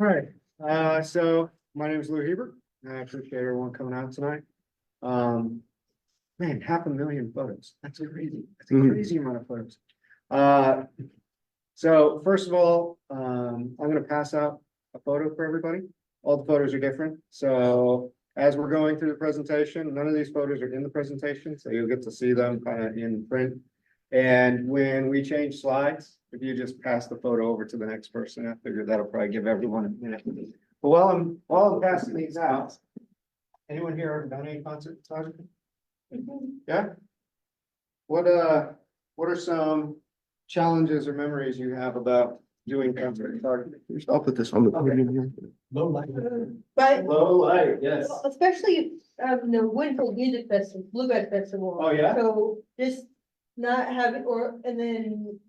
All right, so my name is Lou Hebert. I appreciate everyone coming out tonight. Man, 500,000 photos. That's crazy. That's a crazy amount of photos. So first of all, I'm gonna pass out a photo for everybody. All the photos are different. So as we're going through the presentation, none of these photos are in the presentation, so you'll get to see them kind of in print. And when we change slides, if you just pass the photo over to the next person, I figure that'll probably give everyone a minute. But while I'm passing these out, anyone here ever done any concert photography? Yeah? What are some challenges or memories you have about doing concert photography? I'll put this on the podium here. Low light. But Low light, yes. especially, the Winfield Music Festival, Bluegrass Festival. Oh, yeah? So just not having, and then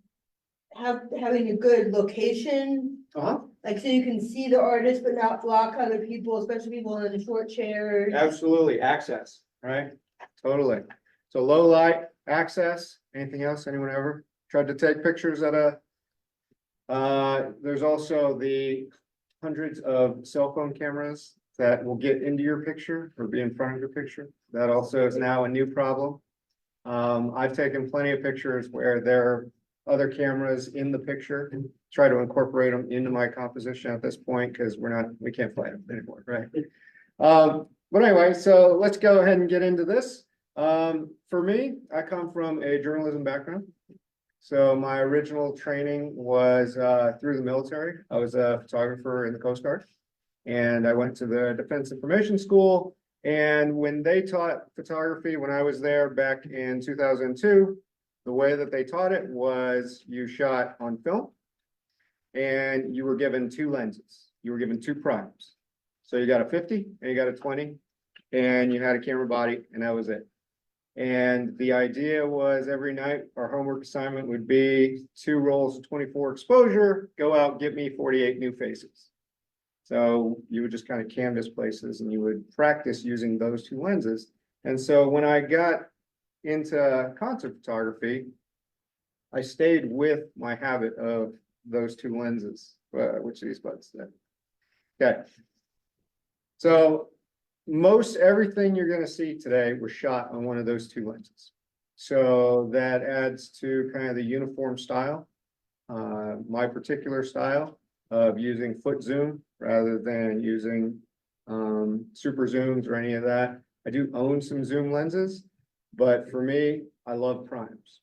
having a good location, Uh-huh. like so you can see the artist, but not block other people, especially people in the short chairs. Absolutely, access, right? Totally. So low light, access, anything else? Anyone ever tried to take pictures at a? There's also the hundreds of cell phone cameras that will get into your picture or be in front of your picture. That also is now a new problem. I've taken plenty of pictures where there are other cameras in the picture, try to incorporate them into my composition at this point, because we can't fly them anymore, right? But anyway, so let's go ahead and get into this. For me, I come from a journalism background. So my original training was through the military. I was a photographer in the Coast Guard. And I went to the Defense Information School. And when they taught photography, when I was there back in 2002, the way that they taught it was you shot on film and you were given two lenses. You were given two primes. So you got a 50 and you got a 20 and you had a camera body and that was it. And the idea was every night our homework assignment would be 2 rolls of 24 exposure, go out, get me 48 new faces. So you would just kind of canvas places and you would practice using those two lenses. And so when I got into concert photography, I stayed with my habit of those two lenses, which are these buttons then. Okay. So most everything you're going to see today was shot on one of those two lenses. So that adds to kind of the uniform style. My particular style of using foot zoom rather than using super zooms or any of that. I do own some zoom lenses, but for me, I love primes.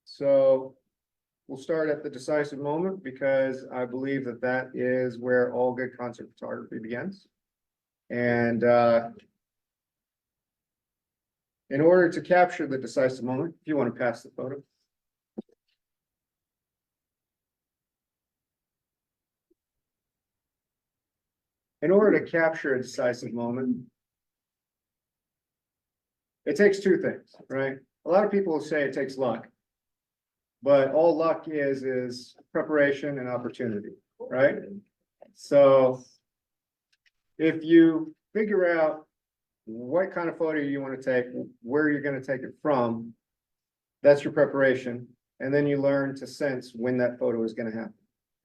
So we'll start at the decisive moment because I believe that that is where all good concert photography begins. And in order to capture the decisive moment, if you want to pass the photo. In order to capture a decisive moment, it takes two things, right? A lot of people say it takes luck, but all luck is preparation and opportunity, right? So if you figure out what kind of photo you want to take, where you're going to take it from, that's your preparation. And then you learn to sense when that photo is going to happen.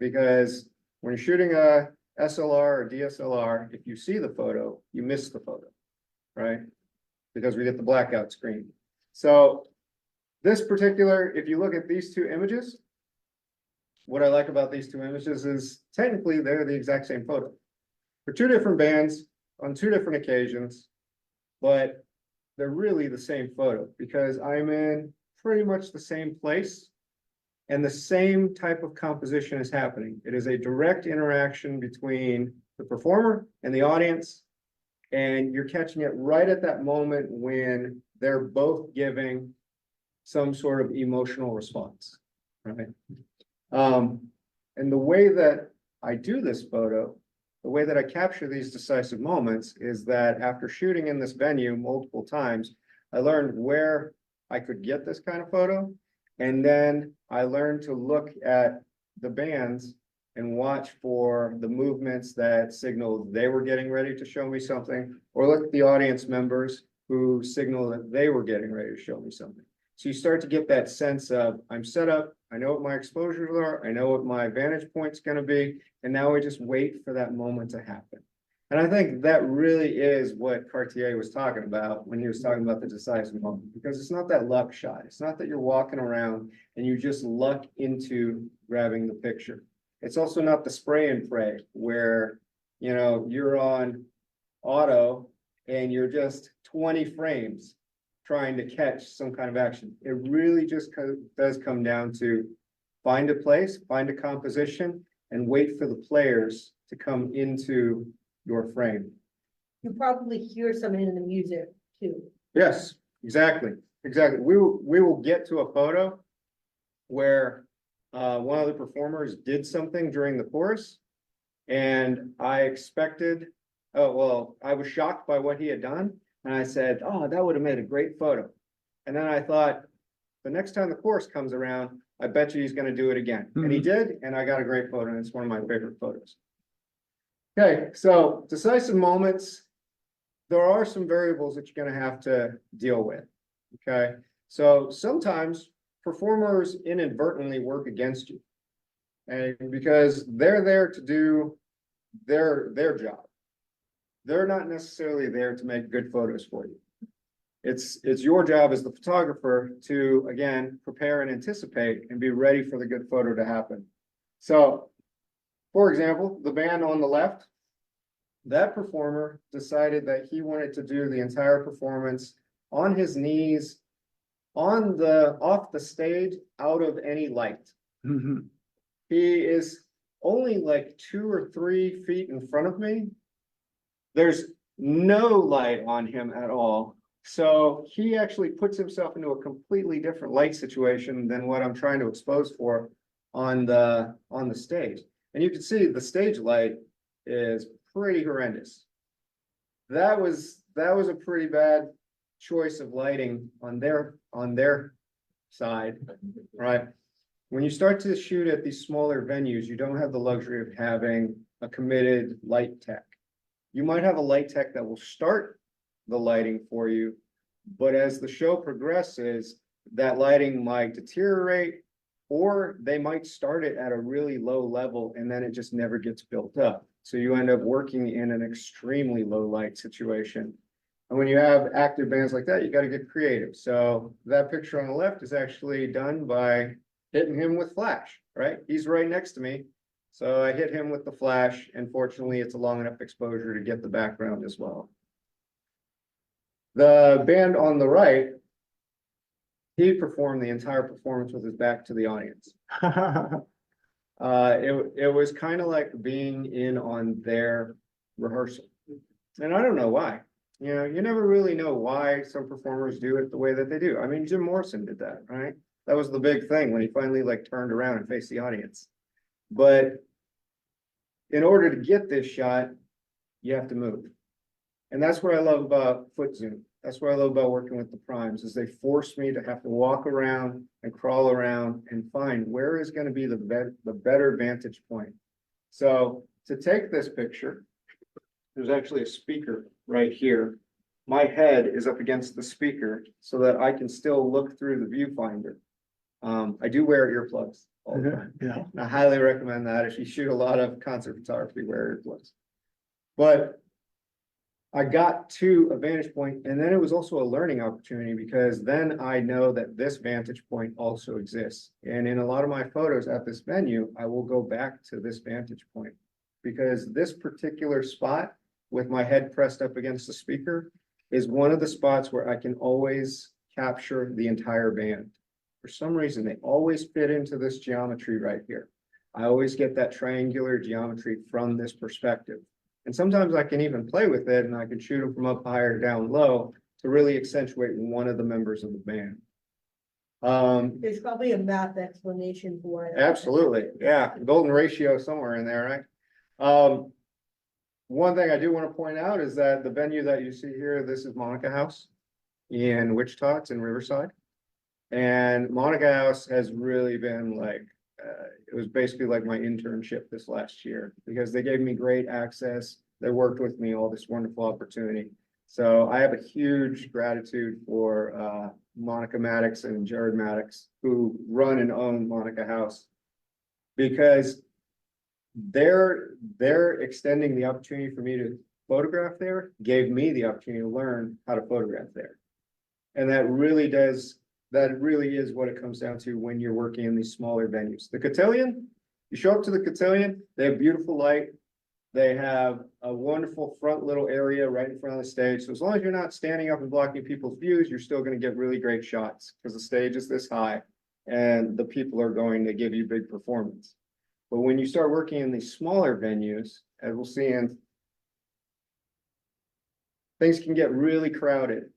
Because when you're shooting a SLR or DSLR, if you see the photo, you miss the photo, right? Because we get the blackout screen. So this particular, if you look at these two images, what I like about these two images is technically they're the exact same photo. For two different bands on two different occasions, but they're really the same photo because I'm in pretty much the same place and the same type of composition is happening. It is a direct interaction between the performer and the audience, and you're catching it right at that moment when they're both giving some sort of emotional response, right? And the way that I do this photo, the way that I capture these decisive moments is that after shooting in this venue multiple times, I learned where I could get this kind of photo. And then I learned to look at the bands and watch for the movements that signaled they were getting ready to show me something, or look at the audience members who signaled that they were getting ready to show me something. So you start to get that sense of I'm set up I know what my exposures are, I know what my vantage point's gonna be, and now we just wait for that moment to happen. And I think that really is what Cartier was talking about when he was talking about the decisive moment, because it's not that luck shot. It's not that you're walking around and you just luck into grabbing the picture. It's also not the spray and pray where, you know, you're on auto and you're just 20 frames trying to catch some kind of action. It really just does come down to find a place, find a composition, and wait for the players to come into your frame. You probably hear something in the music too. Yes, exactly, exactly. We will get to a photo where one of the performers did something during the chorus, and I expected, oh, well, I was shocked by what he had done, and I said, oh, that would have made a great photo. And then I thought, the next time the chorus comes around, I bet you he's gonna do it again. And he did, and I got a great photo, and it's one of my favorite photos. Okay, so decisive moments, there are some variables that you're gonna have to deal with, okay? So sometimes performers inadvertently work against you. And because they're there to do their job. They're not necessarily there to make good photos for you. It's your job as the photographer to, again, prepare and anticipate and be ready for the good photo to happen. So, for example, the band on the left, that performer decided that he wanted to do the entire performance on his knees, off the stage, out of any light. He is only like 2 or 3 feet in front of me. There's no light on him at all. So he actually puts himself into a completely different light situation than what I'm trying to expose for on the stage. And you can see the stage light is pretty horrendous. That was a pretty bad choice of lighting on their side, right? When you start to shoot at these smaller venues, you don't have the luxury of having a committed light tech. You might have a light tech that will start the lighting for you, but as the show progresses, that lighting might deteriorate, or they might start it at a really low level and then it just never gets built up. So you end up working in an extremely low light situation. And when you have active bands like that, you got to get creative. So that picture on the left is actually done by hitting him with flash, right? He's right next to me. So I hit him with the flash, and fortunately it's a long enough exposure to get the background as well. The band on the right, he performed the entire performance with his back to the audience. It was kind of like being in on their rehearsal. And I don't know why. You know, you never really know why some performers do it the way that they do. I mean, Jim Morrison did that, right? That was the big thing when he finally like turned around and faced the audience. But in order to get this shot, you have to move. And that's what I love about foot zoom. That's what I love about working with the primes, is they force me to have to walk around and crawl around and find where is going to be the better vantage point. So to take this picture, there's actually a speaker right here. My head is up against the speaker so that I can still look through the viewfinder. I do wear earplugs all the time. Yeah. And I highly recommend that if you shoot a lot of concert photography, wear earplugs. But I got to a vantage point, and then it was also a learning opportunity, because then I know that this vantage point also exists. And in a lot of my photos at this venue, I will go back to this vantage point, because this particular spot with my head pressed up against the speaker is one of the spots where I can always capture the entire band. For some reason, they always fit into this geometry right here. I always get that triangular geometry from this perspective. And sometimes I can even play with it, and I can shoot them from up high or down low to really accentuate one of the members of the band. There's probably a math explanation for it. Absolutely, yeah, golden ratio somewhere in there, right? One thing I do want to point out is that the venue that you see here, this is Monica House in Wichita. It's in Riverside. And Monica House has really been like, it was basically like my internship this last year, because they gave me great access. They worked with me, all this wonderful opportunity. So I have a huge gratitude for Monica Maddox and Jared Maddox, who run and own Monica House. Because they're extending the opportunity for me to photograph there, gave me the opportunity to learn how to photograph there. And that really is what it comes down to when you're working in these smaller venues. The Cotillion, you show up to the Cotillion, they have beautiful light. They have a wonderful front little area right in front of the stage. So as long as you're not standing up and blocking people's views, you're still going to get really great shots because the stage is this high and the people are going to give you big performance. But when you start working in these smaller venues, as we'll see in, things can get really crowded,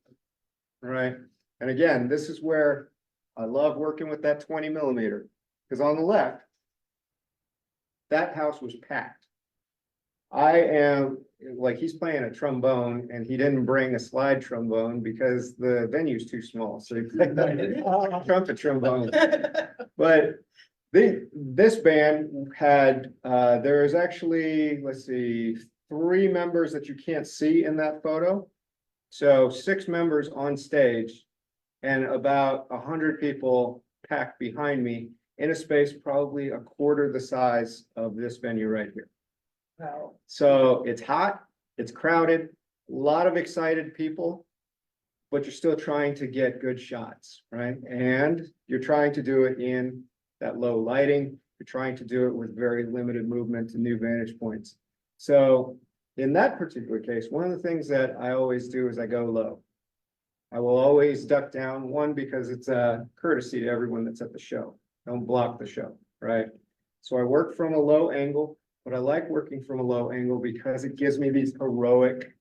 right? And again, this is where I love working with that 20 millimeter, because on the left, that house was packed. I am, like, he's playing a trombone and he didn't bring a slide trombone because the venue's too small, so he played that trumpet trombone. But this band had, there's actually, let's see, 3 members that you can't see in that photo. So 6 members on stage and about 100 people packed behind me in a space probably a quarter the size of this venue right here. Wow. So it's hot, it's crowded, a lot of excited people, but you're still trying to get good shots, right? And you're trying to do it in that low lighting. You're trying to do it with very limited movement and new vantage points. So in that particular case, one of the things that I always do is I go low. I will always duck down, one, because it's a courtesy to everyone that's at the show. Don't block the show, right? So I work from a low angle, but I like working from a low angle because it gives me these heroic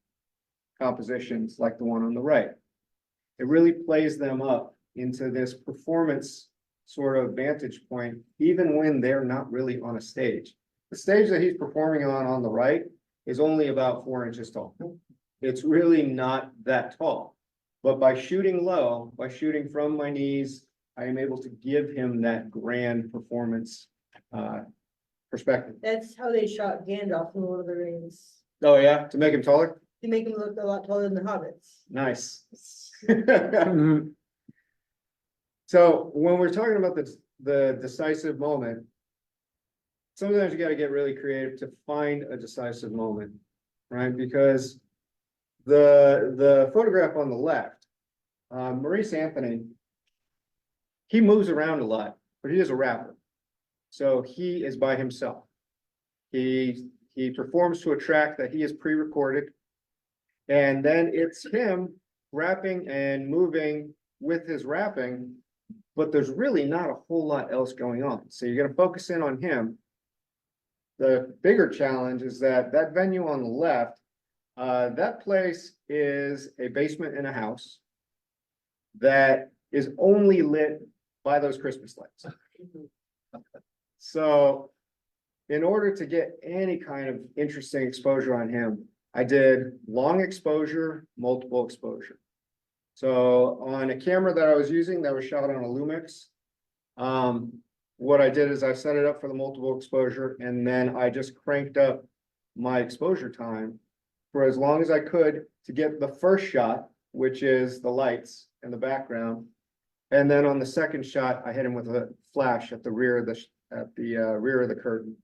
compositions like the one on the right. It really plays them up into this performance sort of vantage point, even when they're not really on a stage. The stage that he's performing on the right is only about 4 inches tall. It's really not that tall. But by shooting low, by shooting from my knees, I am able to give him that grand performance perspective. That's how they shot Gandalf in Lord of the Rings. Oh, yeah, to make him taller? To make him look a lot taller than the hobbits. Nice. So when we're talking about the decisive moment, sometimes you got to get really creative to find a decisive moment, right? Because the photograph on the left, Maurice Anthony, he moves around a lot, but he is a rapper. So he is by himself. He performs to a track that he has pre-recorded. And then it's him rapping and moving with his rapping, but there's really not a whole lot else going on. So you're going to focus in on him. The bigger challenge is that venue on the left, that place is a basement in a house that is only lit by those Christmas lights. So in order to get any kind of interesting exposure on him, I did long exposure, multiple exposure. So on a camera that I was using that was shot on a Lumix, what I did is I set it up for the multiple exposure and then I just cranked up my exposure time for as long as I could to get the first shot, which is the lights in the background. And then on the second shot, I hit him with a flash at the rear of the curtain.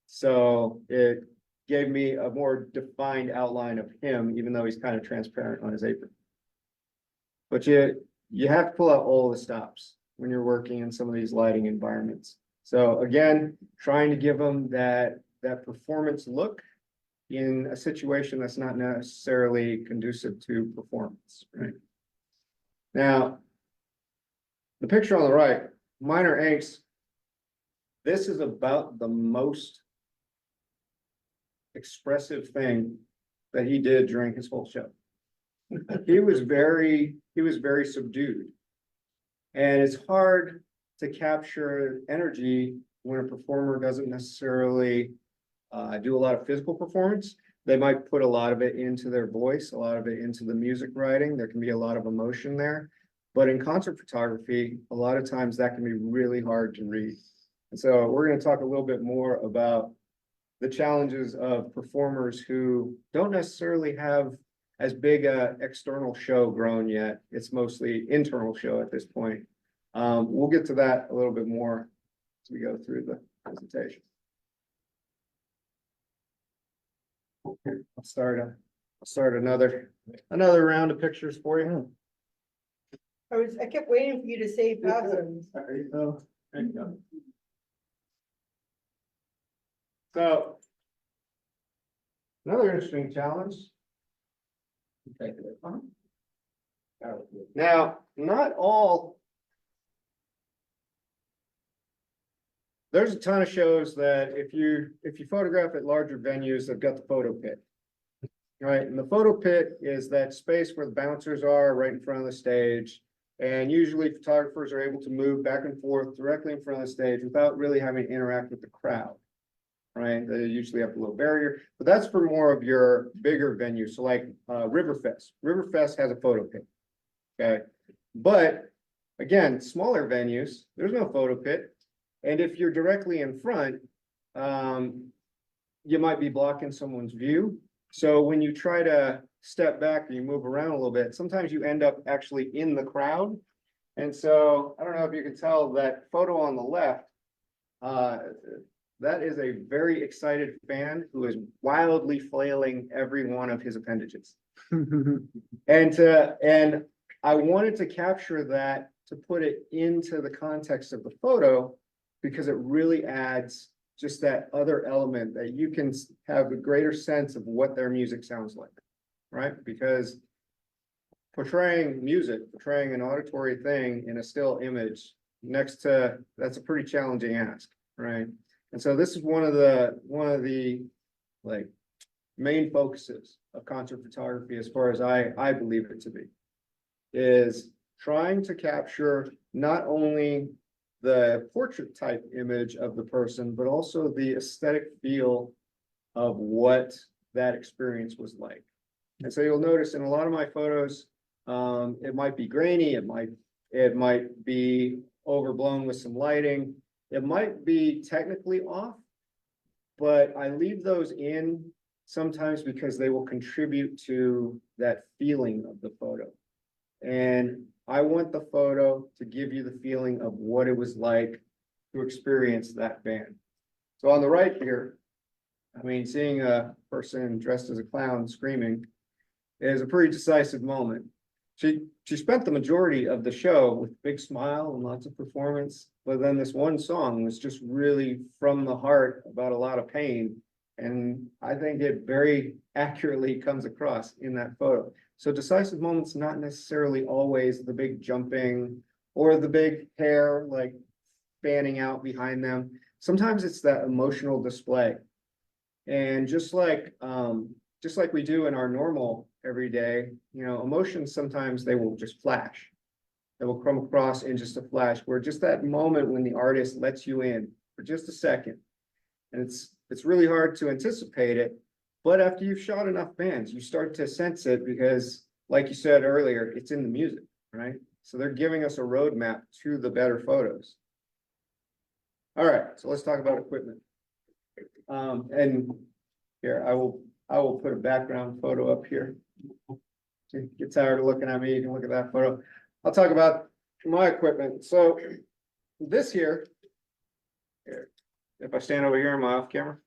So it gave me a more defined outline of him, even though he's kind of transparent on his apron. But you have to pull out all the stops when you're working in some of these lighting environments. So again, trying to give them that performance look in a situation that's not necessarily conducive to performance, right? Now, the picture on the right, Minor Angst, this is about the most expressive thing that he did during his whole show. He was very subdued. And it's hard to capture energy when a performer doesn't necessarily do a lot of physical performance. They might put a lot of it into their voice, a lot of it into the music writing. There can be a lot of emotion there. But in concert photography, a lot of times that can be really hard to read. And so we're going to talk a little bit more about the challenges of performers who don't necessarily have as big a external show grown yet. It's mostly internal show at this point. We'll get to that a little bit more as we go through the presentation. I'll start another round of pictures for you. I kept waiting for you to say thousands. There you go. There you go. So. Another interesting challenge. Now, not all. There's a ton of shows that if you photograph at larger venues, they've got the photo pit. Right, and the photo pit is that space where the bouncers are right in front of the stage. And usually photographers are able to move back and forth directly in front of the stage without really having to interact with the crowd. Right, they usually have a little barrier, but that's for more of your bigger venues. So like Riverfest. Riverfest has a photo pit. Okay, but again, smaller venues, there's no photo pit. And if you're directly in front, you might be blocking someone's view. So when you try to step back and you move around a little bit, sometimes you end up actually in the crowd. And so I don't know if you can tell that photo on the left, that is a very excited fan who is wildly flailing every one of his appendages. And I wanted to capture that to put it into the context of the photo because it really adds just that other element that you can have a greater sense of what their music sounds like, right? Because portraying music, portraying an auditory thing in a still image that's a pretty challenging ask, right? And so this is one of the like main focuses of concert photography, as far as I believe it to be, is trying to capture not only the portrait type image of the person, but also the aesthetic feel of what that experience was like. And so you'll notice in a lot of my photos, it might be grainy, it might be overblown with some lighting. It might be technically off, but I leave those in sometimes because they will contribute to that feeling of the photo. And I want the photo to give you the feeling of what it was like to experience that band. So on the right here, I mean, seeing a person dressed as a clown screaming is a pretty decisive moment. She spent the majority of the show with a big smile and lots of performance, but then this one song was just really from the heart about a lot of pain. And I think it very accurately comes across in that photo. So decisive moments, not necessarily always the big jumping or the big hair like fanning out behind them. Sometimes it's that emotional display. And just like we do in our normal everyday, emotions, sometimes they will just flash. They will come across in just a flash, where just that moment when the artist lets you in for just a second. And it's really hard to anticipate it, but after you've shot enough bands, you start to sense it because, like you said earlier, it's in the music, right? So they're giving us a roadmap to the better photos. All right, so let's talk about equipment. And here, I will put a background photo up here. If you get tired of looking at me, you can look at that photo. I'll talk about my equipment. So this here, if I stand over here, am I off camera?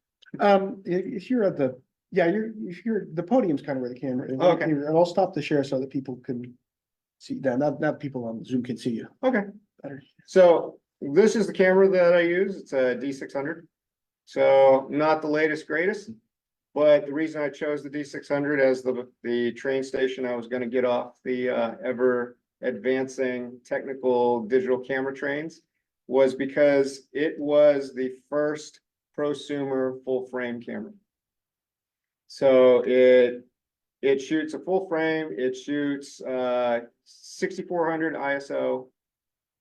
If you're at the, you're the podium's kind of where the camera is. Okay. And I'll stop the share so that people can see that, not people on Zoom can see you. Okay. Better. So this is the camera that I use. It's a D600. So not the latest, greatest, but the reason I chose the D600 as the train station I was going to get off the ever advancing technical digital camera trains was because it was the first prosumer full frame camera. So it shoots a full frame. It shoots 6400 ISO.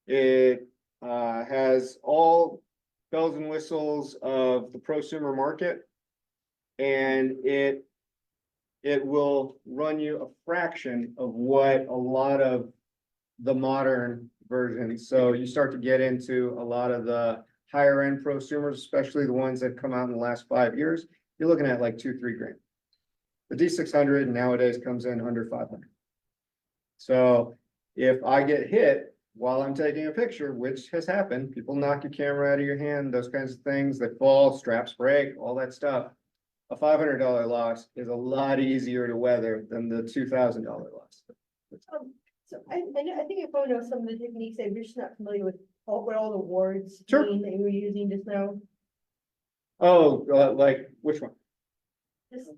It has all bells and whistles of the prosumer market, and it will run you a fraction of what a lot of the modern versions. So you start to get into a lot of the higher end prosumers, especially the ones that come out in the last 5 years. You're looking at like $2-3 grand. The D600 nowadays comes in under 500. So if I get hit while I'm taking a picture, which has happened, people knock your camera out of your hand, those kinds of things, they fall, straps break, all that stuff. A $500 loss is a lot easier to weather than the $2,000 loss. So I think you probably know some of the techniques, if you're just not familiar with what all the words Sure. mean that you were using just now. Oh, like which one? Just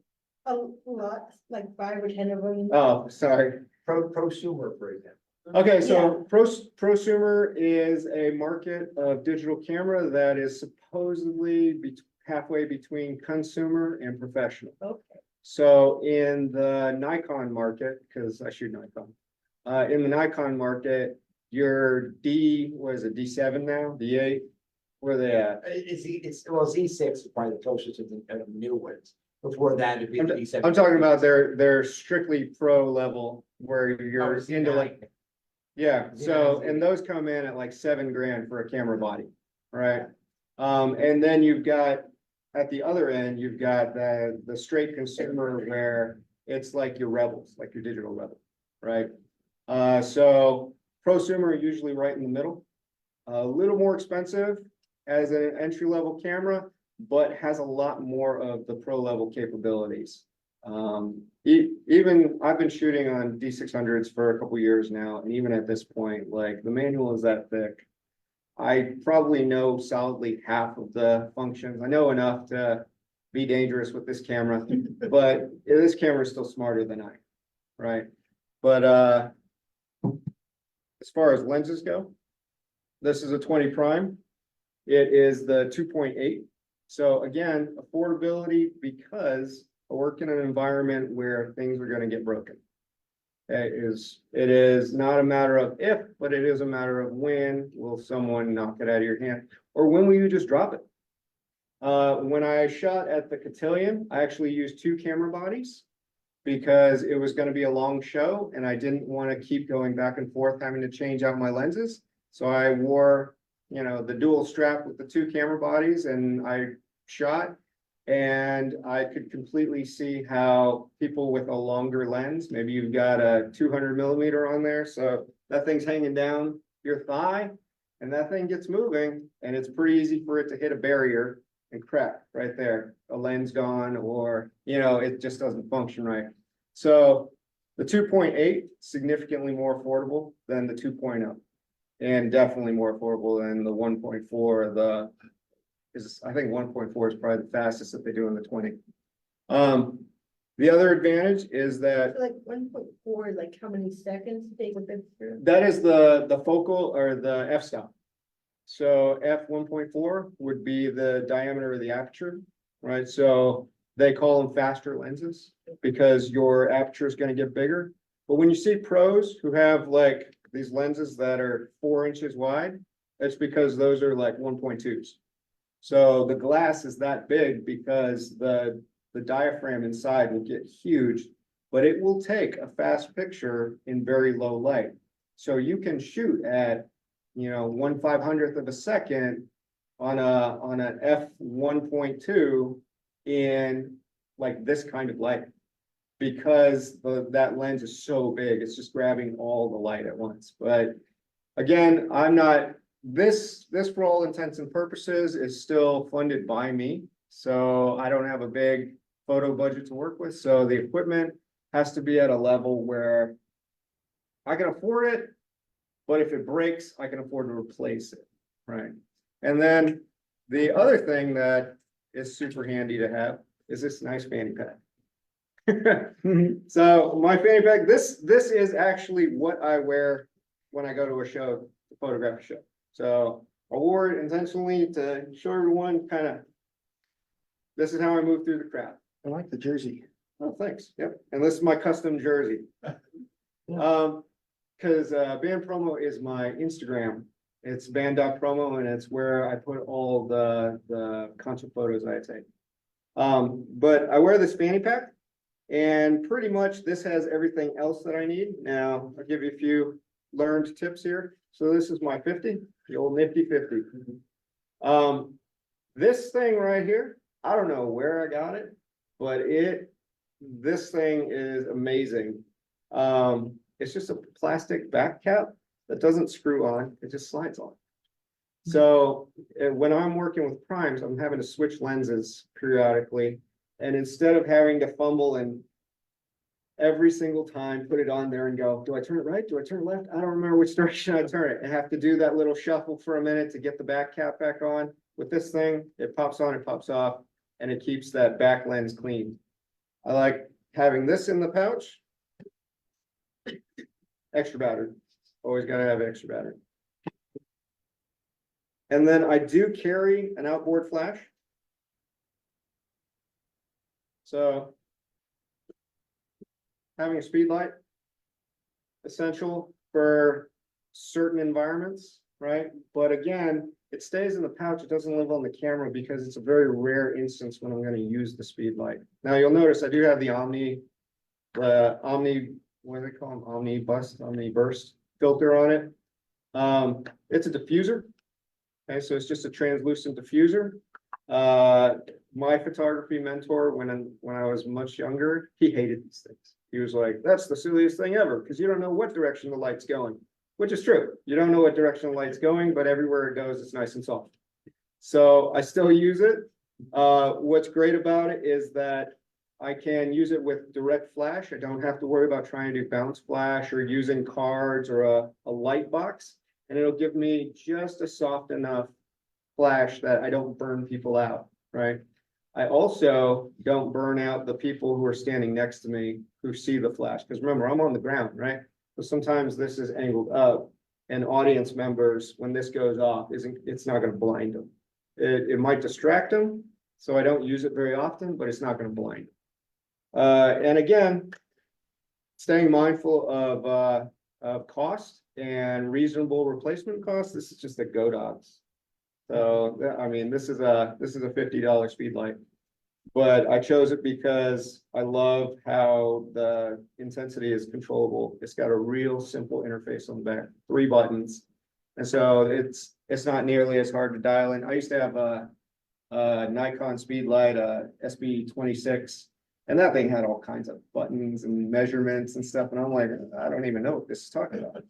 a lot, like 5 or 10 of them. Oh, sorry. Prosumer, for example. Okay, so prosumer is a market of digital camera that is supposedly halfway between consumer and professional. Okay. So in the Nikon market, because I shoot Nikon, in the Nikon market, your what is it, D7 now, D8? Where are they at? Z6 is probably the closest to the new ones. Before that, it'd be the D7. I'm talking about they're strictly pro level where Oh, you're Z9. into like, yeah, Z9, so, Z8. and those come in at like $7,000 for a camera body, right? And then you've got, at the other end, you've got the straight consumer where it's like your Rebels, like your digital Rebel, right? So prosumer are usually right in the middle. A little more expensive as an entry-level camera, but has a lot more of the pro level capabilities. Even I've been shooting on D600s for a couple years now, and even at this point, like the manual is that thick. I probably know solidly half of the functions. I know enough to be dangerous with this camera, but this camera is still smarter than I, right? But as far as lenses go, this is a 20 prime. It is the 2.8. So again, affordability because I work in an environment where things are going to get broken. It is not a matter of if, but it is a matter of when will someone knock it out of your hand, or when will you just drop it? When I shot at the Cotillion, I actually used 2 camera bodies because it was going to be a long show and I didn't want to keep going back and forth having to change out my lenses. So I wore, the dual strap with the 2 camera bodies and I shot. And I could completely see how people with a longer lens, maybe you've got a 200 millimeter on there, so that thing's hanging down your thigh and that thing gets moving and it's pretty easy for it to hit a barrier and crack right there, a lens gone, or, it just doesn't function right. So the 2.8 significantly more affordable than the 2.0 and definitely more affordable than the 1.4, I think 1.4 is probably the fastest that they do in the 20. The other advantage is that So like 1.4 is like how many seconds to take a picture? that is the focal or the f-stop. So f 1.4 would be the diameter of the aperture, right? So they call them faster lenses because your aperture is going to get bigger. But when you see pros who have like these lenses that are 4 inches wide, that's because those are like 1.2s. So the glass is that big because the diaphragm inside will get huge, but it will take a fast picture in very low light. So you can shoot at, 1/500th of a second on an f 1.2 in like this kind of light because that lens is so big, it's just grabbing all the light at once. But again, this for all intents and purposes is still funded by me. So I don't have a big photo budget to work with. So the equipment has to be at a level where I can afford it, but if it breaks, I can afford to replace it, right? And then the other thing that is super handy to have is this nice fanny pack. So my fanny pack, this is actually what I wear when I go to a show, to photograph a show. So I wore it intentionally to show everyone this is how I move through the crowd. I like the jersey. Oh, thanks. Yep. And this is my custom jersey. Because Band Promo is my Instagram. It's band.promo and it's where I put all the concert photos I take. But I wear this fanny pack and pretty much this has everything else that I need. Now I'll give you a few learned tips here. So this is my 50, the old nifty 50. This thing right here, I don't know where I got it, but it this thing is amazing. It's just a plastic back cap that doesn't screw on, it just slides on. So when I'm working with primes, I'm having to switch lenses periodically. And instead of having to fumble and every single time put it on there and go, do I turn it right? Do I turn it left? I don't remember which direction I turn it. I have to do that little shuffle for a minute to get the back cap back on. With this thing, it pops on, it pops off, and it keeps that back lens clean. I like having this in the pouch. Extra battery. Always gotta have extra battery. And then I do carry an outboard flash. So having a speed light, essential for certain environments, right? But again, it stays in the pouch. It doesn't live on the camera because it's a very rare instance when I'm going to use the speed light. Now you'll notice I do have the Omni, what do they call them? Omniburst filter on it. It's a diffuser. Okay, so it's just a translucent diffuser. My photography mentor, when I was much younger, he hated these things. He was like, that's the silliest thing ever, because you don't know what direction the light's going, which is true. You don't know what direction the light's going, but everywhere it goes, it's nice and soft. So I still use it. What's great about it is that I can use it with direct flash. I don't have to worry about trying to bounce flash or using cards or a light box. And it'll give me just a soft enough flash that I don't burn people out, right? I also don't burn out the people who are standing next to me who see the flash, because remember, I'm on the ground, right? So sometimes this is angled up, and audience members, when this goes off, it's not going to blind them. It might distract them, so I don't use it very often, but it's not going to blind them. And again, staying mindful of cost and reasonable replacement costs. This is just a Godox. So, I mean, this is a $50 speed light, but I chose it because I love how the intensity is controllable. It's got a real simple interface on the back, 3 buttons. And so it's not nearly as hard to dial in. I used to have a Nikon speed light, SB26, and that thing had all kinds of buttons and measurements and stuff. And I'm like, I don't even know what this is talking about.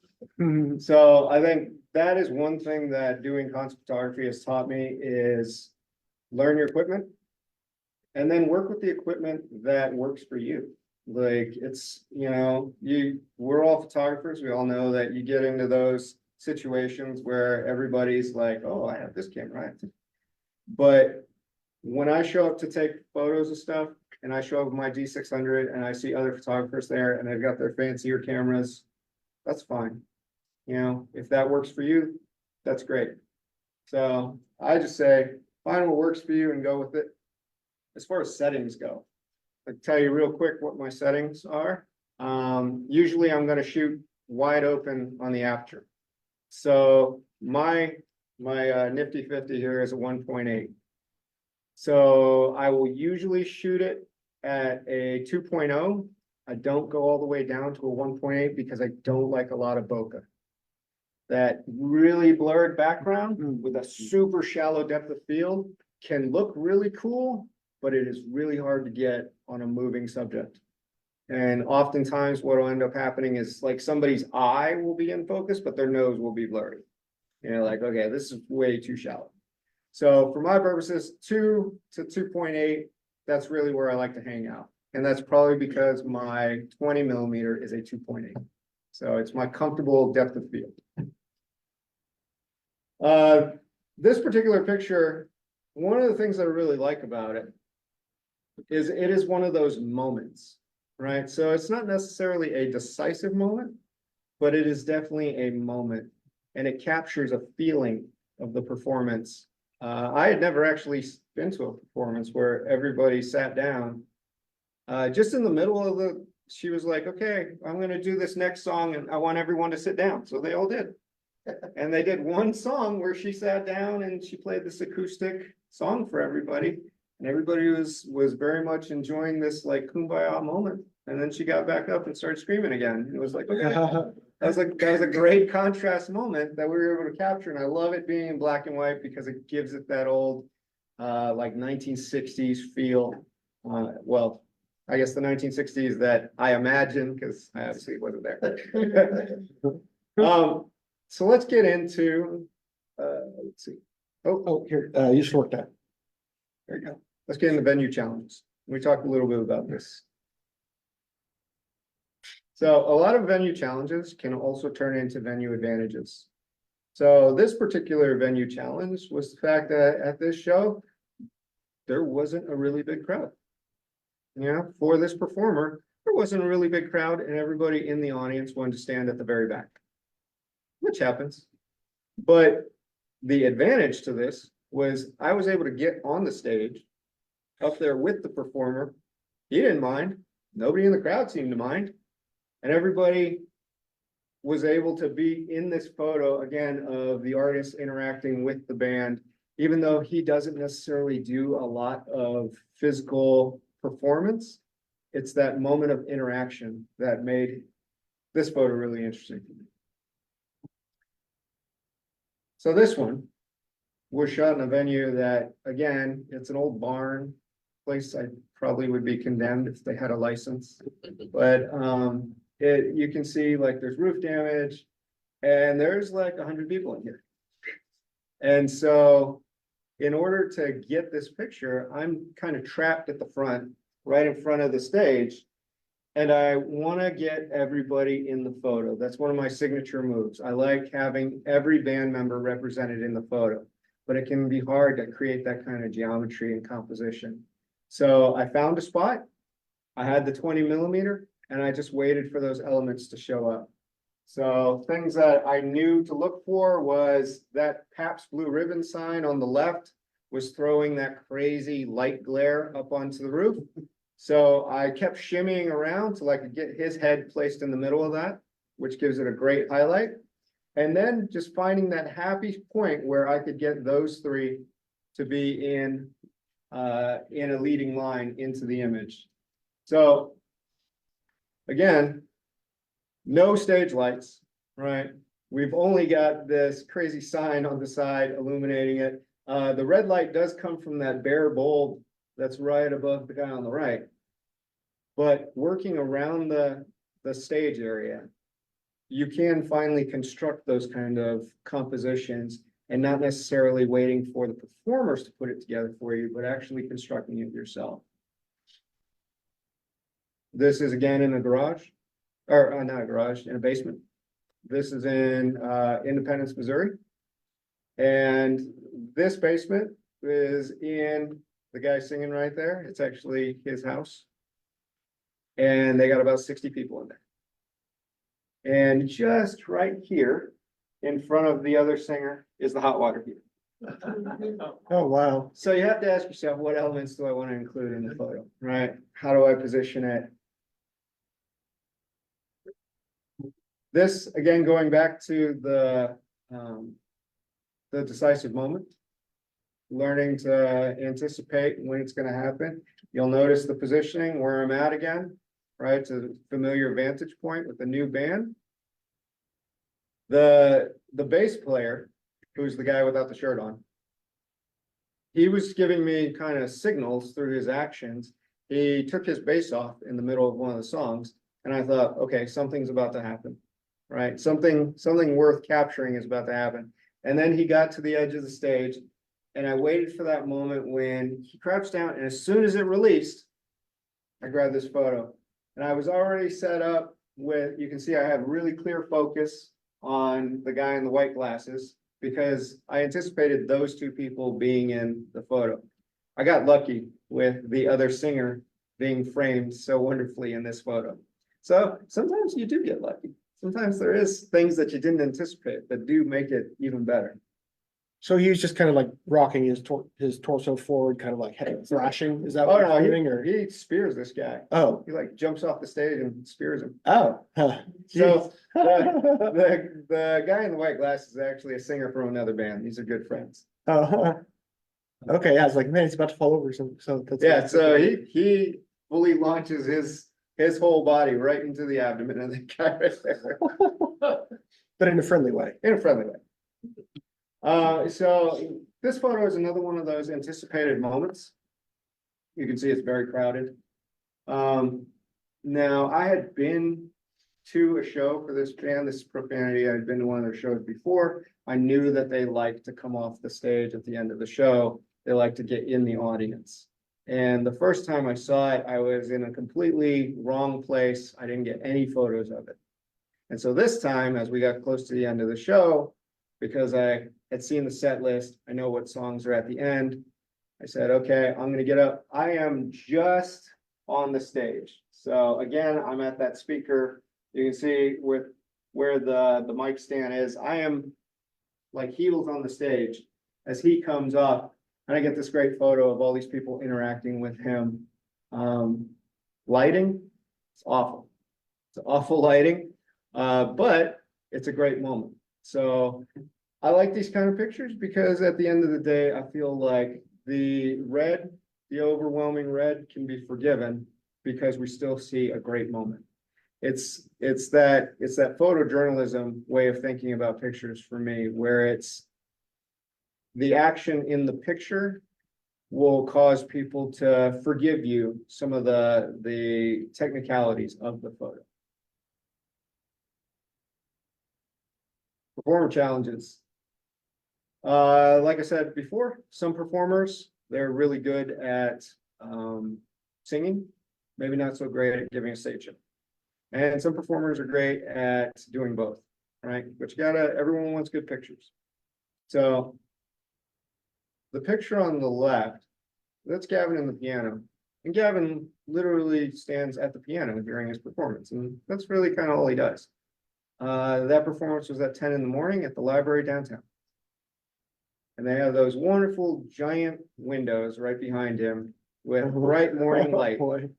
So I think that is one thing that doing concert photography has taught me is learn your equipment and then work with the equipment that works for you. Like it's, we're all photographers. We all know that you get into those situations where everybody's like, oh, I have this camera. But when I show up to take photos of stuff and I show up with my D600 and I see other photographers there and they've got their fancier cameras, that's fine. If that works for you, that's great. So I just say, find what works for you and go with it. As far as settings go, I'll tell you real quick what my settings are. Usually I'm going to shoot wide open on the aperture. So my Nifty 50 here is a 1.8. So I will usually shoot it at a 2.0. I don't go all the way down to a 1.8 because I don't like a lot of bokeh. That really blurred background with a super shallow depth of field can look really cool, but it is really hard to get on a moving subject. And oftentimes what will end up happening is like somebody's eye will be in focus, but their nose will be blurry. Like, okay, this is way too shallow. So for my purposes, 2 to 2.8, that's really where I like to hang out. And that's probably because my 20 millimeter is a 2.8. So it's my comfortable depth of field. This particular picture, one of the things that I really like about it is one of those moments, right? So it's not necessarily a decisive moment, but it is definitely a moment, and it captures a feeling of the performance. I had never actually been to a performance where everybody sat down. Just in the middle of she was like, okay, I'm going to do this next song and I want everyone to sit down. So they all did. And they did one song where she sat down and she played this acoustic song for everybody. And everybody was very much enjoying this like kumbaya moment. And then she got back up and started screaming again. It was like, okay, that was a great contrast moment that we were able to capture. And I love it being in black and white because it gives it that old like 1960s feel. Well, I guess the 1960s that I imagine, because I obviously wasn't there. So let's get into, let's see. Oh, here, you just worked that. There you go. Let's get into venue challenges. We talked a little bit about this. So a lot of venue challenges can also turn into venue advantages. So this particular venue challenge was the fact that at this show, there wasn't a really big crowd. Yeah, for this performer, there wasn't a really big crowd and everybody in the audience wanted to stand at the very back. Which happens. But the advantage to this was I was able to get on the stage up there with the performer. He didn't mind. Nobody in the crowd seemed to mind. And everybody was able to be in this photo again of the artist interacting with the band, even though he doesn't necessarily do a lot of physical performance. It's that moment of interaction that made this photo really interesting for me. So this one was shot in a venue that, again, it's an old barn place. I probably would be condemned if they had a license. But you can see like there's roof damage and there's like 100 people in here. And so in order to get this picture, I'm kind of trapped at the front, right in front of the stage. And I want to get everybody in the photo. That's one of my signature moves. I like having every band member represented in the photo, but it can be hard to create that kind of geometry and composition. So I found a spot. I had the 20 millimeter and I just waited for those elements to show up. So things that I knew to look for was that Pabst Blue Ribbon sign on the left was throwing that crazy light glare up onto the roof. So I kept shimmying around till I could get his head placed in the middle of that, which gives it a great highlight. And then just finding that happy point where I could get those three to be in a leading line into the image. So again, no stage lights, right? We've only got this crazy sign on the side illuminating it. The red light does come from that bare bulb that's right above the guy on the right. But working around the stage area, you can finally construct those kind of compositions and not necessarily waiting for the performers to put it together for you, but actually constructing it yourself. This is again in a garage, or not a garage, in a basement. This is in Independence, Missouri. And this basement is in the guy singing right there. It's actually his house. And they got about 60 people in there. And just right here in front of the other singer is the hot water heater. Oh, wow. So you have to ask yourself, what elements do I want to include in the photo, right? How do I position it? This, again, going back to the decisive moment, learning to anticipate when it's going to happen. You'll notice the positioning where I'm at again, right? It's a familiar vantage point with the new band. The bass player, who's the guy without the shirt on, he was giving me kind of signals through his actions. He took his bass off in the middle of one of the songs, and I thought, okay, something's about to happen, right? Something worth capturing is about to happen. And then he got to the edge of the stage, and I waited for that moment when he crouched down, and as soon as it released, I grabbed this photo. And I was already set up with, you can see I have really clear focus on the guy in the white glasses because I anticipated those two people being in the photo. I got lucky with the other singer being framed so wonderfully in this photo. So sometimes you do get lucky. Sometimes there is things that you didn't anticipate that do make it even better. So he was just kind of like rocking his torso forward, kind of like head thrashing. Is that what Oh you're no, doing? Or he spears this guy. oh, He like jumps off the stage and spears him. oh, huh. So Jeez. the guy in the white glasses is actually a singer from another band. These are good friends. Oh, okay. I was like, man, he's about to fall over. So that's Yeah, so he fully launches his whole body right into the abdomen of the guy right there but in a friendly way. in a friendly way. So this photo is another one of those anticipated moments. You can see it's very crowded. Now I had been to a show for this band, this is Profanity. I'd been to one of their shows before. I knew that they like to come off the stage at the end of the show. They like to get in the audience. And the first time I saw it, I was in a completely wrong place. I didn't get any photos of it. And so this time, as we got close to the end of the show, because I had seen the set list, I know what songs are at the end. I said, okay, I'm gonna get up. I am just on the stage. So again, I'm at that speaker. You can see with where the mic stand is. I am like heels on the stage as he comes up. And I get this great photo of all these people interacting with him. Lighting, it's awful. It's awful lighting, but it's a great moment. So I like these kind of pictures because at the end of the day, I feel like the overwhelming red can be forgiven because we still see a great moment. It's that photojournalism way of thinking about pictures for me, where it's the action in the picture will cause people to forgive you some of the technicalities of the photo. Performer challenges. Like I said before, some performers, they're really good at singing, maybe not so great at giving a stage show. And some performers are great at doing both, right? But everyone wants good pictures. So the picture on the left, that's Gavin and the piano. And Gavin literally stands at the piano during his performance. And that's really kind of all he does. That performance was at 10 in the morning at the library downtown. And they have those wonderful giant windows right behind him with bright morning light. Boy.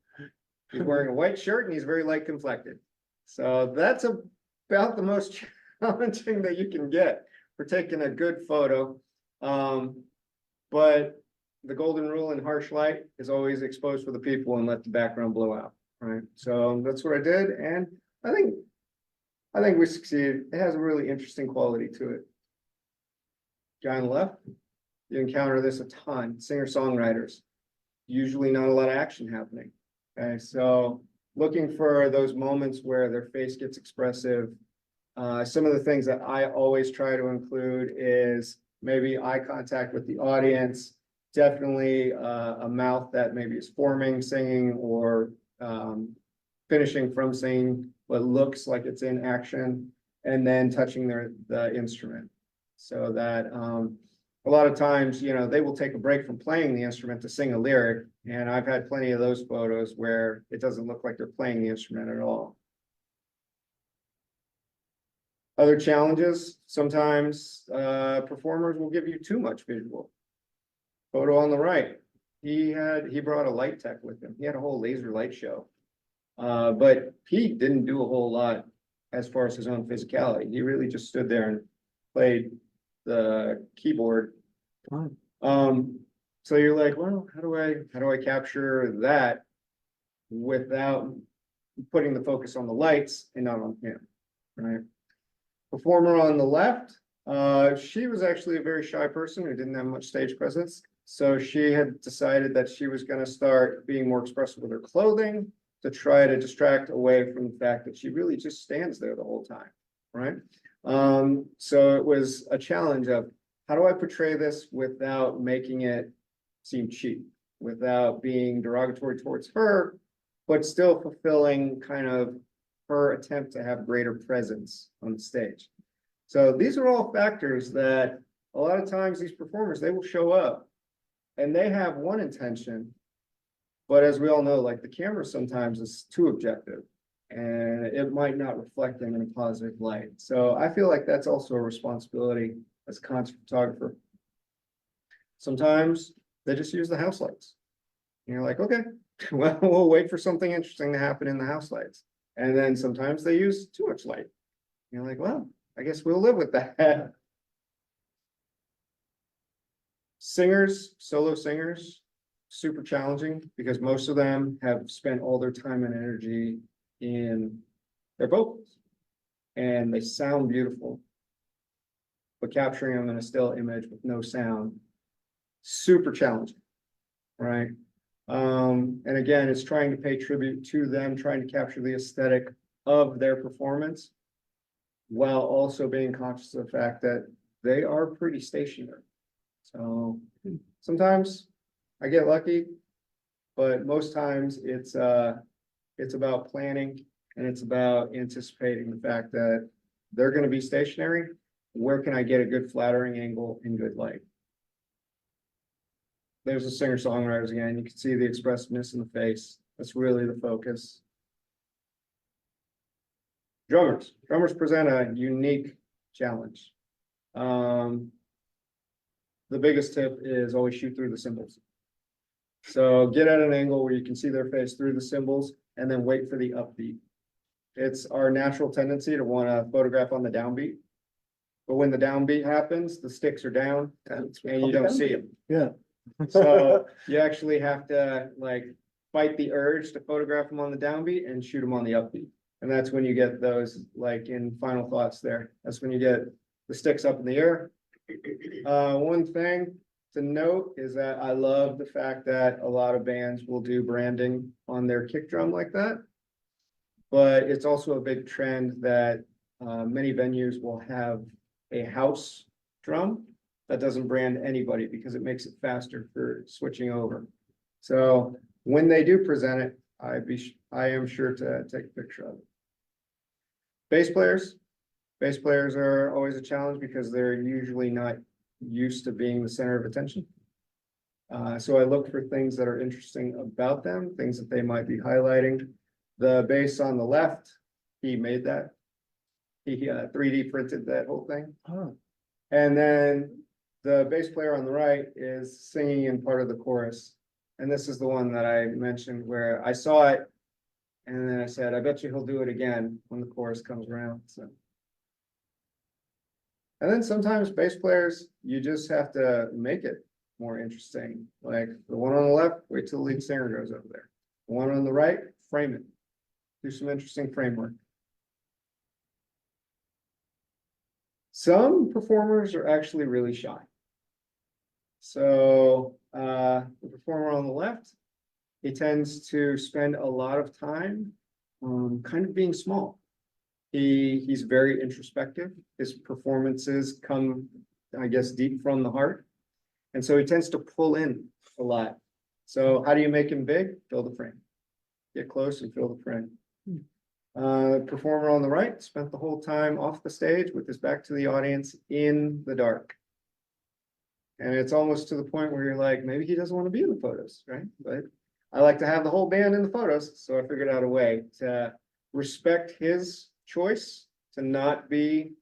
He's wearing a white shirt and he's very light complected. So that's about the most challenging that you can get for taking a good photo. But the golden rule in harsh light is always expose for the people and let the background blow out, right? So that's what I did, and I think we succeeded. It has a really interesting quality to it. Guy on the left, you encounter this a ton, singer-songwriters. Usually not a lot of action happening. Okay, so looking for those moments where their face gets expressive. Some of the things that I always try to include is maybe eye contact with the audience, definitely a mouth that maybe is forming singing or finishing from singing what looks like it's in action, and then touching the instrument. So that a lot of times, they will take a break from playing the instrument to sing a lyric, and I've had plenty of those photos where it doesn't look like they're playing the instrument at all. Other challenges, sometimes performers will give you too much visual. Photo on the right, he brought a light tech with him. He had a whole laser light show. But he didn't do a whole lot as far as his own physicality. He really just stood there and played the keyboard. So you're like, well, how do I capture that without putting the focus on the lights and not on him, right? Performer on the left, she was actually a very shy person who didn't have much stage presence. So she had decided that she was going to start being more expressive with her clothing to try to distract away from the fact that she really just stands there the whole time, right? So it was a challenge of how do I portray this without making it seem cheap, without being derogatory towards her, but still fulfilling kind of her attempt to have greater presence on the stage. So these are all factors that a lot of times these performers, they will show up and they have one intention, but as we all know, like the camera sometimes is too objective and it might not reflect them in a positive light. So I feel like that's also a responsibility as a concert photographer. Sometimes they just use the house lights. And you're like, okay, well, we'll wait for something interesting to happen in the house lights. And then sometimes they use too much light. You're like, well, I guess we'll live with that. Singers, solo singers, super challenging because most of them have spent all their time and energy in their vocals and they sound beautiful, but capturing them in a still image with no sound, super challenging, right? And again, it's trying to pay tribute to them, trying to capture the aesthetic of their performance. While also being conscious of the fact that they are pretty stationary. So sometimes I get lucky. But most times it's about planning and it's about anticipating the fact that they're gonna be stationary. Where can I get a good flattering angle in good light? There's the singer-songwriters again. You can see the expressiveness in the face. That's really the focus. Drummers present a unique challenge. The biggest tip is always shoot through the cymbals. So get at an angle where you can see their face through the cymbals and then wait for the upbeat. It's our natural tendency to want to photograph on the downbeat. But when the downbeat happens, the sticks are down and you don't see them. Yeah. So you actually have to like fight the urge to photograph them on the downbeat and shoot them on the upbeat. And that's when you get those, like in Final Thoughts there, that's when you get the sticks up in the air. One thing to note is that I love the fact that a lot of bands will do branding on their kick drum like that. But it's also a big trend that many venues will have a house drum that doesn't brand anybody because it makes it faster for switching over. So when they do present it, I am sure to take a picture of it. Bass players are always a challenge because they're usually not used to being the center of attention. So I look for things that are interesting about them, things that they might be highlighting. The bass on the left, he made that. He 3D printed that whole thing. Oh, And then the bass player on the right is singing in part of the chorus. And this is the one that I mentioned where I saw it. And then I said, I bet you he'll do it again when the chorus comes around, so. And then sometimes bass players, you just have to make it more interesting. Like the one on the left, wait till the lead singer goes over there. The one on the right, frame it. Do some interesting framework. Some performers are actually really shy. So the performer on the left, he tends to spend a lot of time kind of being small. He's very introspective. His performances come, I guess, deep from the heart. And so he tends to pull in a lot. So how do you make him big? Fill the frame. Get close and fill the frame. Performer on the right spent the whole time off the stage with his back to the audience in the dark. And it's almost to the point where you're like, maybe he doesn't want to be in the photos, right? But I like to have the whole band in the photos. So I figured out a way to respect his choice to not be,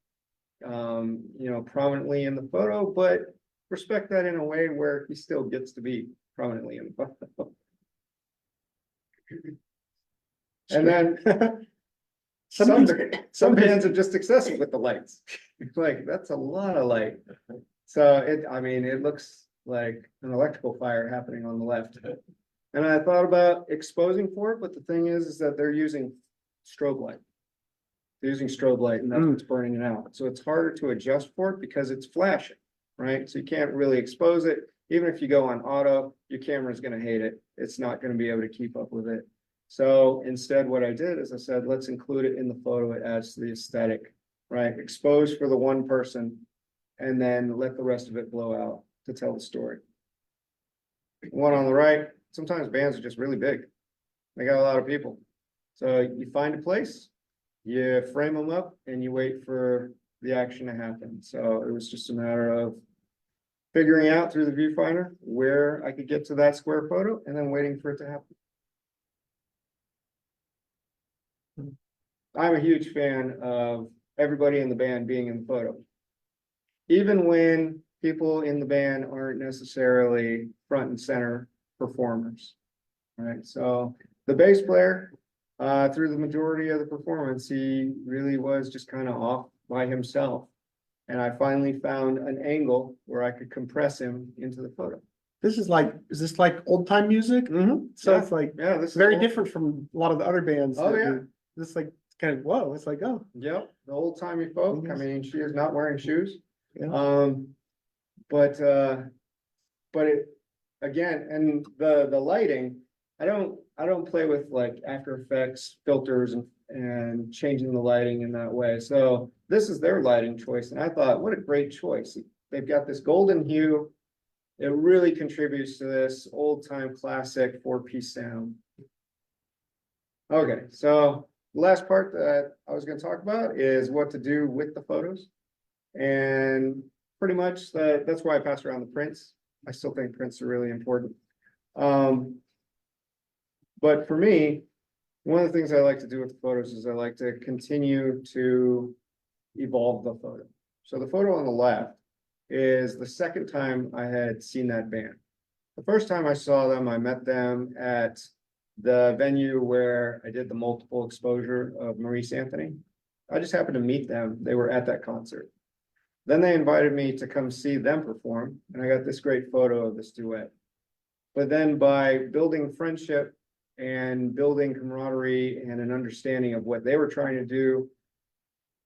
prominently in the photo, but respect that in a way where he still gets to be prominently in the photo. And then some bands are just excessive with the lights. Like, that's a lot of light. So it looks like an electrical fire happening on the left. And I thought about exposing for it, but the thing is that they're using strobe light. They're using strobe light and that's what's burning it out. So it's harder to adjust for it because it's flashing, right? So you can't really expose it. Even if you go on auto, your camera's gonna hate it. It's not gonna be able to keep up with it. So instead, what I did is I said, let's include it in the photo. It adds to the aesthetic, right? Expose for the one person and then let the rest of it blow out to tell the story. One on the right, sometimes bands are just really big. They got a lot of people. So you find a place, you frame them up and you wait for the action to happen. So it was just a matter of figuring out through the viewfinder where I could get to that square photo and then waiting for it to happen. I'm a huge fan of everybody in the band being in the photo. Even when people in the band aren't necessarily front and center performers. Right, so the bass player, through the majority of the performance, he really was just kind of off by himself. And I finally found an angle where I could compress him into the photo. is this like old time music? So it's like, Yeah, this it's is very old- different from a lot of the other bands. Oh, that yeah. do This like, kind of, whoa, it's like, oh, Yep, the old timey folk. I mean, she is not wearing shoes. Yeah. But again, and the lighting, I don't play with like After Effects filters and changing the lighting in that way. So this is their lighting choice, and I thought, what a great choice. They've got this golden hue. It really contributes to this old time classic 4-piece sound. Okay, so the last part that I was gonna talk about is what to do with the photos. And pretty much that's why I pass around the prints. I still think prints are really important. But for me, one of the things I like to do with the photos is I like to continue to evolve the photo. So the photo on the left is the second time I had seen that band. The first time I saw them, I met them at the venue where I did the multiple exposure of Maurice Anthony. I just happened to meet them. They were at that concert. Then they invited me to come see them perform, and I got this great photo of this duet. But then by building friendship and building camaraderie and an understanding of what they were trying to do,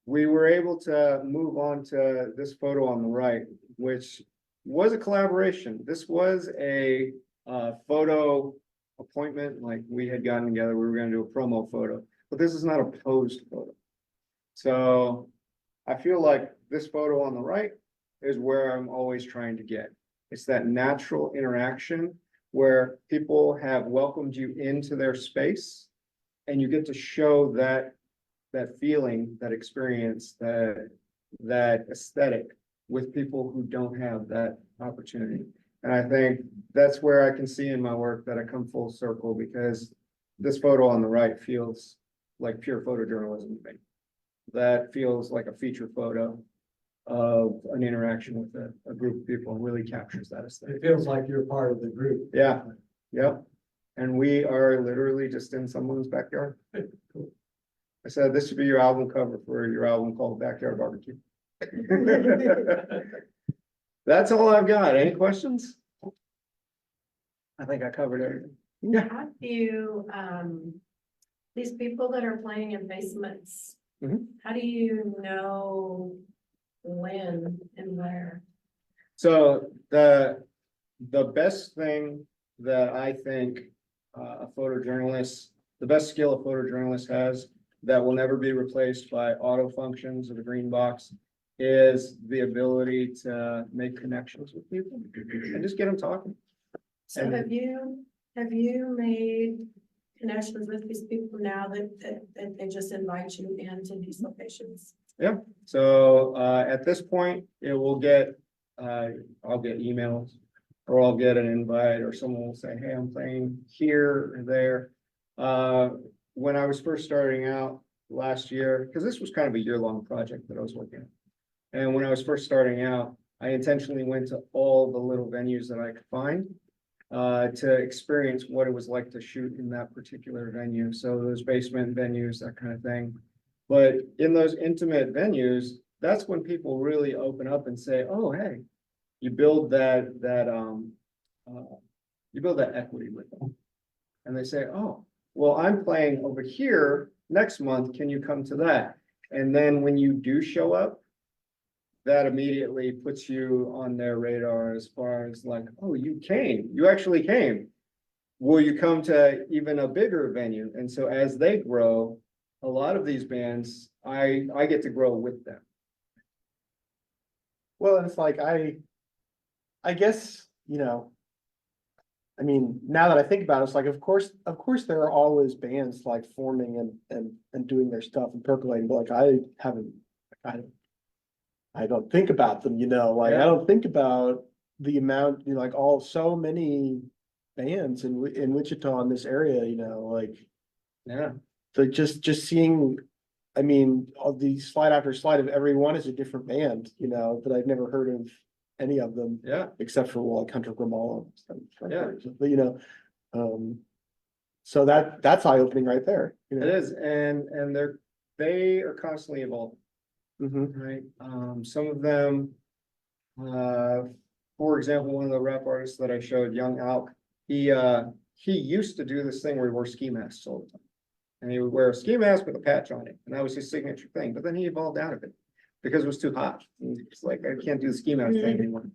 we were able to move on to this photo on the right, which was a collaboration. This was a photo appointment, like we had gotten together, we were gonna do a promo photo, but this is not a posed photo. So I feel like this photo on the right is where I'm always trying to get. It's that natural interaction where people have welcomed you into their space and you get to show that feeling, that experience, that aesthetic with people who don't have that opportunity. And I think that's where I can see in my work that I come full circle, because this photo on the right feels like pure photojournalism to me. That feels like a feature photo of an interaction with a group of people, and really captures that aesthetic. It feels like you're part of the group. Yeah, yep. And we are literally just in someone's backyard. I said, this should be your album cover for your album called Backyard Barbecue. That's all I've got. Any questions? I think I covered everything. Yeah. How do you, these people that are playing in basements, Mhm. how do you know when and where? So the best thing that I think a photojournalist, the best skill a photojournalist has that will never be replaced by auto functions or the green box is the ability to make connections with people and just get them talking. So And- have you made connections with these people now that they just invite you into these locations? So at this point, it will get, I'll get emails or I'll get an invite or someone will say, hey, I'm playing here or there. When I was first starting out last year, because this was kind of a year-long project that I was working on. And when I was first starting out, I intentionally went to all the little venues that I could find to experience what it was like to shoot in that particular venue. So those basement venues, that kind of thing. But in those intimate venues, that's when people really open up and say, oh, hey, you build that equity with them. And they say, oh, well, I'm playing over here next month. Can you come to that? And then when you do show up, that immediately puts you on their radar as far as like, oh, you actually came. Will you come to even a bigger venue? And so as they grow, a lot of these bands, I get to grow with them. Well, it's like, I guess, you know, I mean, now that I think about it, it's like, of course, there are always bands like forming and doing their stuff and percolating, but like, I don't think about them, you know, like, I don't think about the amount, you know, like so many bands in Wichita in this area, you know, like. Yeah. So just seeing, I mean, all the slide after slide of every one is a different band, you know, that I've never heard of any of them. Yeah. Except for like Hunter Grimala. Yeah. But you know, so that's eye-opening right there. You It know? is, and they are constantly evolving, Mhm. right? Some of them, for example, one of the rap artists that I showed, Young Alk, he used to do this thing where he wore ski masks all the time. And he would wear a ski mask with a patch on it, and that was his signature thing, but then he evolved out of it because it was too hot. It's like, I can't do the ski mask thing anymore.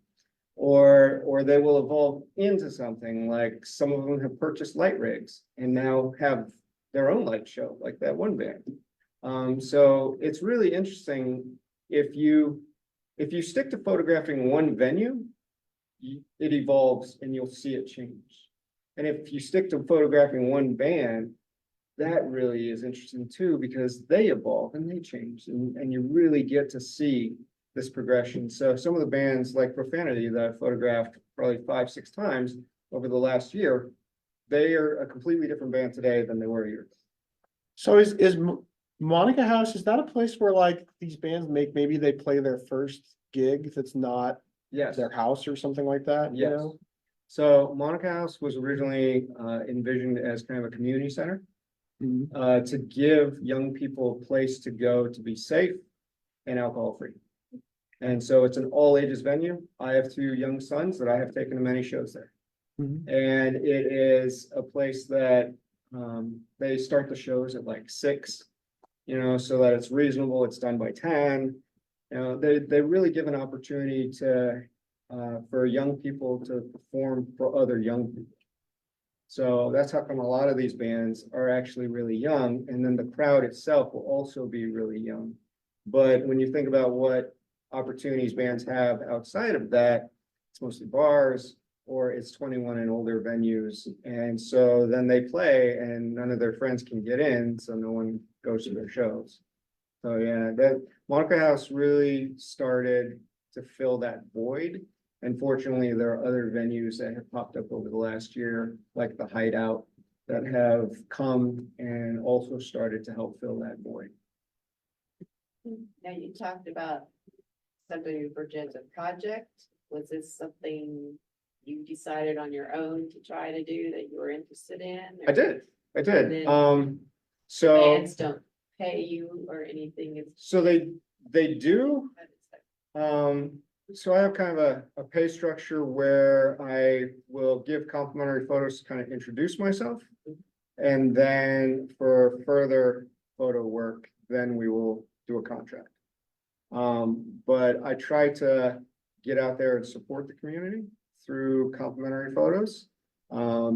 Or they will evolve into something, like some of them have purchased light rigs and now have their own light show, like that one band. So it's really interesting if you stick to photographing one venue, it evolves and you'll see it change. And if you stick to photographing one band, that really is interesting too, because they evolve and they change and you really get to see this progression. So some of the bands like Profanity that I photographed probably 5-6 times over the last year, they are a completely different band today than they were a year ago. So is Monica House, is that a place where like these bands maybe they play their first gig that's not Yes. their house or something like that, you Yes. know? So Monica House was originally envisioned as kind of a community center to give young people a place to go to be safe and alcohol free. And so it's an all ages venue. I have 2 young sons that I have taken to many shows there. Mhm. And it is a place that they start the shows at like 6, so that it's reasonable. It's done by 10. They really give an opportunity to for young people to perform for other young people. So that's how come a lot of these bands are actually really young, and then the crowd itself will also be really young. But when you think about what opportunities bands have outside of that, it's mostly bars or it's 21 and older venues. And so then they play and none of their friends can get in, so no one goes to their shows. So yeah, that Monica House really started to fill that void. And fortunately, there are other venues that have popped up over the last year, like the Hideout, that have come and also started to help fill that void. Now, you talked about something for Jen's project. Was this something you decided on your own to try to do that you were interested in? I did. then So, Bands don't pay you or anything. so they do. It's- So I have kind of a pay structure where I will give complimentary photos to kind of introduce myself. And then for further photo work, then we will do a contract. But I try to get out there and support the community through complimentary photos.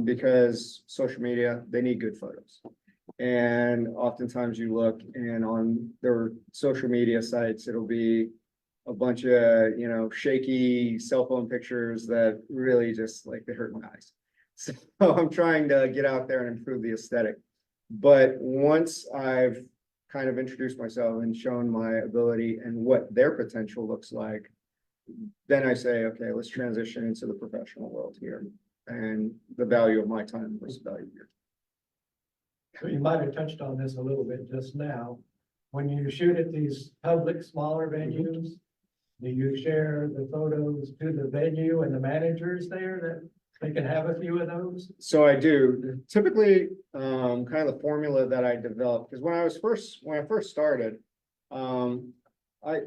Because social media, they need good photos. And oftentimes you look and on their social media sites, it'll be a bunch of, shaky cell phone pictures that really just like they hurt my eyes. So I'm trying to get out there and improve the aesthetic. But once I've kind of introduced myself and shown my ability and what their potential looks like, then I say, okay, let's transition into the professional world here and the value of my time versus value here. So you might have touched on this a little bit just now. When you shoot at these public, smaller venues, do you share the photos to the venue and the managers there that they can have a few of those? So I do typically, kind of the formula that I developed, because when I first started,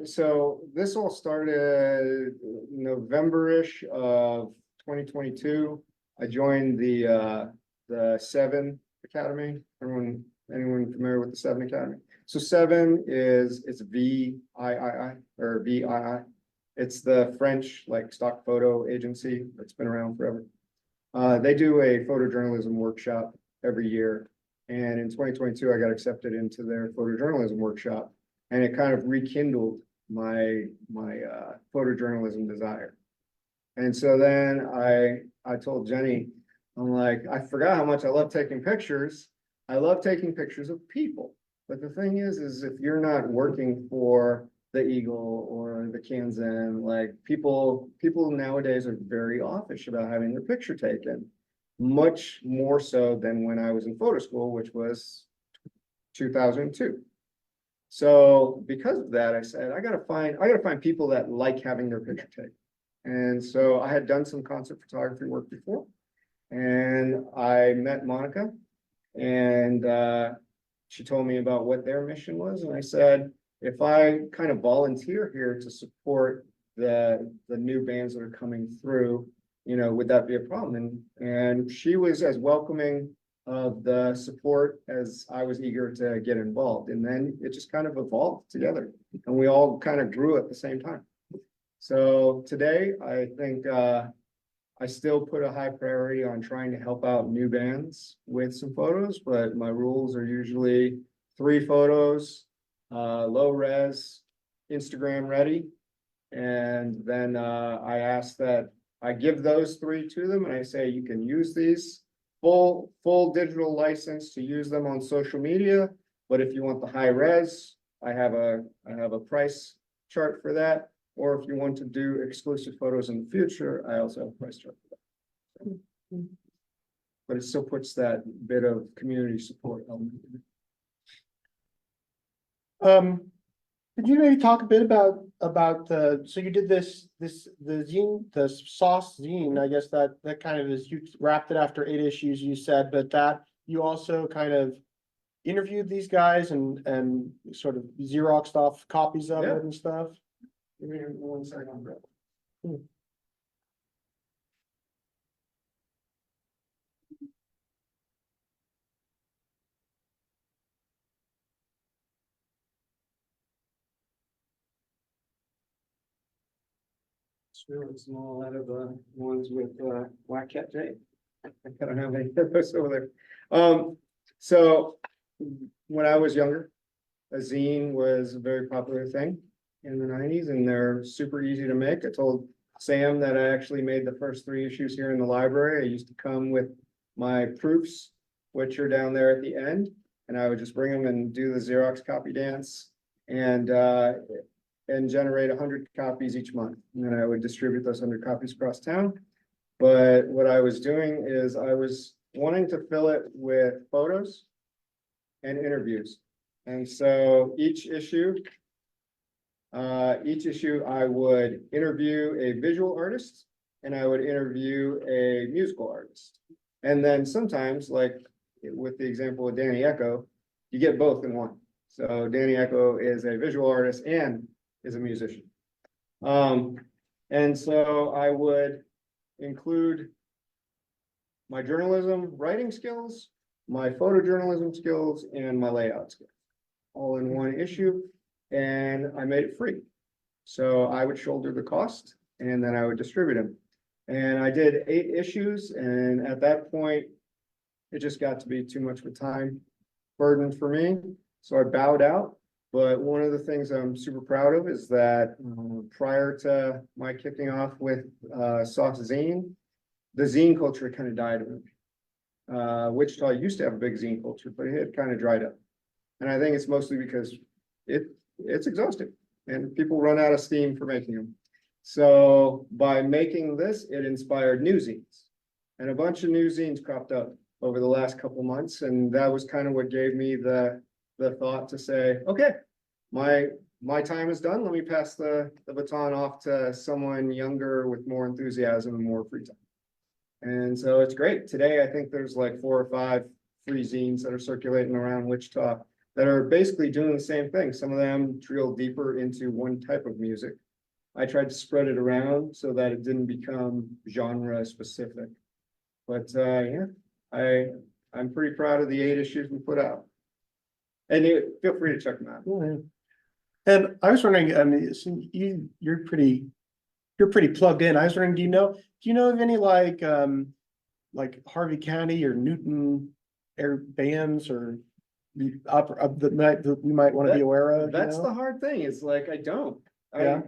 so this all started November-ish of 2022. I joined the Seven Academy. Anyone familiar with the Seven Academy? So Seven it's VII or VII. It's the French like stock photo agency that's been around forever. They do a photojournalism workshop every year. And in 2022, I got accepted into their photojournalism workshop, and it kind of rekindled my photojournalism desire. And so then I told Jenny, I'm like, I forgot how much I love taking pictures. I love taking pictures of people. But the thing is if you're not working for the Eagle or the Kansan, like people nowadays are very offish about having their picture taken, much more so than when I was in photo school, which was 2002. So because of that, I said, I gotta find people that like having their picture taken. And so I had done some concert photography work before, and I met Monica, and she told me about what their mission was. And I said, if I kind of volunteer here to support the new bands that are coming through, would that be a problem? And she was as welcoming of the support as I was eager to get involved. And then it just kind of evolved together, and we all kind of grew at the same time. So today, I think, I still put a high priority on trying to help out new bands with some photos, but my rules are usually 3 photos, low res, Instagram ready. And then, I ask that I give those 3 to them and I say, you can use these full digital license to use them on social media. But if you want the high res, I have a price chart for that. Or if you want to do exclusive photos in the future, I also have a price chart for that. But it still puts that bit of community support element in it. Could you maybe talk a bit about the, so you did the zine, the Sauce zine, I guess that kind of is, you wrapped it after 8 issues, you said, but that you also kind of interviewed these guys and sort of Xeroxed off copies of Yeah. it and stuff? Give me 1 second, Brett. It's really small out of the ones with Black Cat J. I don't have any of those over there. So when I was younger, a zine was a very popular thing in the 90s, and they're super easy to make. I told Sam that I actually made the first 3 issues here in the library. I used to come with my proofs, which are down there at the end, and I would just bring them and do the Xerox copy dance and generate 100 copies each month. And then I would distribute those 100 copies across town. But what I was doing is I was wanting to fill it with photos and interviews. And so each issue I would interview a visual artist and I would interview a musical artist. And then sometimes, like with the example of Danny Echo, you get both in one. So Danny Echo is a visual artist and is a musician. And so I would include my journalism writing skills, my photojournalism skills, and my layout skills all in one issue, and I made it free. So I would shoulder the cost and then I would distribute them. And I did 8 issues, and at that point, it just got to be too much of a time burden for me. So I bowed out. But one of the things I'm super proud of is that prior to my kicking off with Sauce Zine, the zine culture kind of died. Wichita used to have a big zine culture, but it had kind of dried up. And I think it's mostly because it's exhausting and people run out of steam for making them. So by making this, it inspired new zines. And a bunch of new zines cropped up over the last couple months. And that was kind of what gave me the thought to say, okay, my time is done. Let me pass the baton off to someone younger with more enthusiasm and more free time. And so it's great. Today, I think there's like 4 or 5 free zines that are circulating around Wichita that are basically doing the same thing. Some of them drill deeper into one type of music. I tried to spread it around so that it didn't become genre specific. But yeah, I'm pretty proud of the 8 issues we put out. And feel free to check them out. Yeah. And I was wondering, I mean, so you're pretty plugged in. I was wondering, do you know of any like Harvey County or Newton air bands or that we might want to be aware of? That's the hard thing. It's like, I don't. Yeah.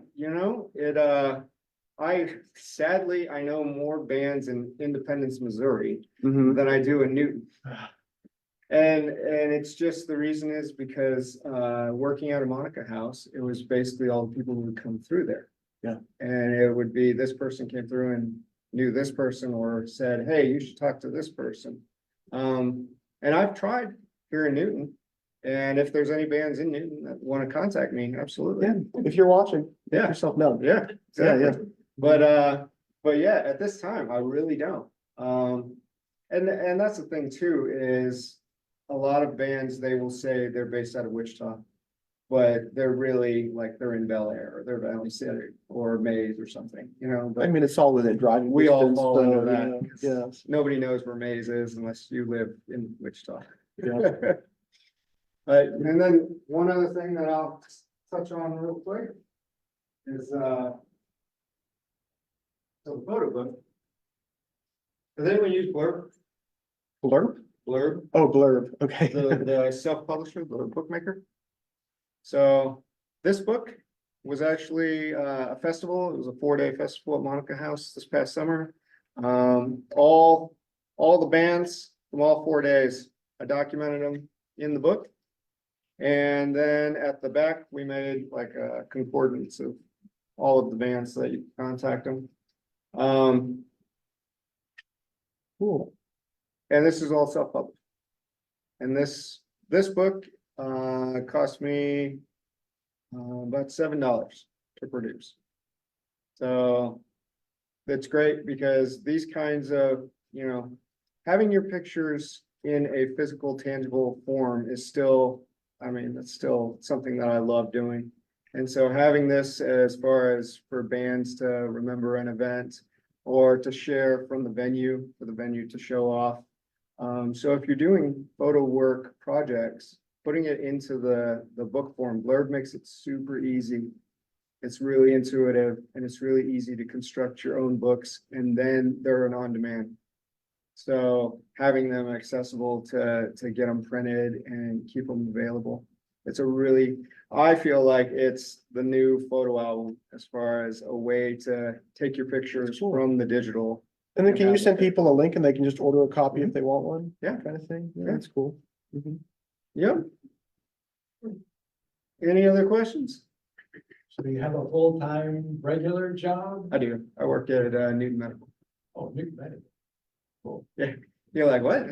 I sadly, I know more bands in Independence, Missouri Mhm. than I do in Newton. And it's just, the reason is because working at a Monica House, it was basically all the people who would come through there. Yeah. And it would be this person came through and knew this person or said, hey, you should talk to this person. And I've tried here in Newton. And if there's any bands in Newton that want to contact me, absolutely. Yeah, if you're watching, make Yeah. yourself known. Yeah, Yeah, exactly. But yeah, at this time, I really don't. And that's the thing too, is a lot of bands, they will say they're based out of Wichita, but they're really like they're in Bel Air or they're Valley City or Mays or something, I but mean, it's all within driving. we all distance, fall so, into you that. know, Yeah. Nobody knows where Mays is unless you live in Wichita. Yeah. But, and then one other thing that I'll touch on real quick is, So the photo book. Does anyone use Blurb? Blurb? Blurb, Oh, blurb, okay. the self-publisher, the bookmaker? So this book was actually a festival. It was a 4-day festival at Monica House this past summer. All the bands from all 4 days, I documented them in the book. And then at the back, we made like a concordance of all of the bands that you contact them. Cool. And this is all self-published. And this book cost me about $7 to produce. So that's great because these kinds of, having your pictures in a physical, tangible form is still, it's still something that I love doing. And so having this as far as for bands to remember an event or to share from the venue, for the venue to show off. So if you're doing photo work projects, putting it into the book form, Blurb makes it super easy. It's really intuitive and it's really easy to construct your own books and then they're an on-demand. So having them accessible to get them printed and keep them available. I feel like it's the new photo album as far as a way to take your pictures Cool. from the digital. And then can you send people a link and they can just order a copy if they want one? Yeah. Kind of thing? Yeah, Yeah. that's cool. Mhm. Yep. Any other questions? So do you have a full-time regular job? I do. I work at Newton Medical. Oh, Nick Medic. Cool. Yeah, you're like, what?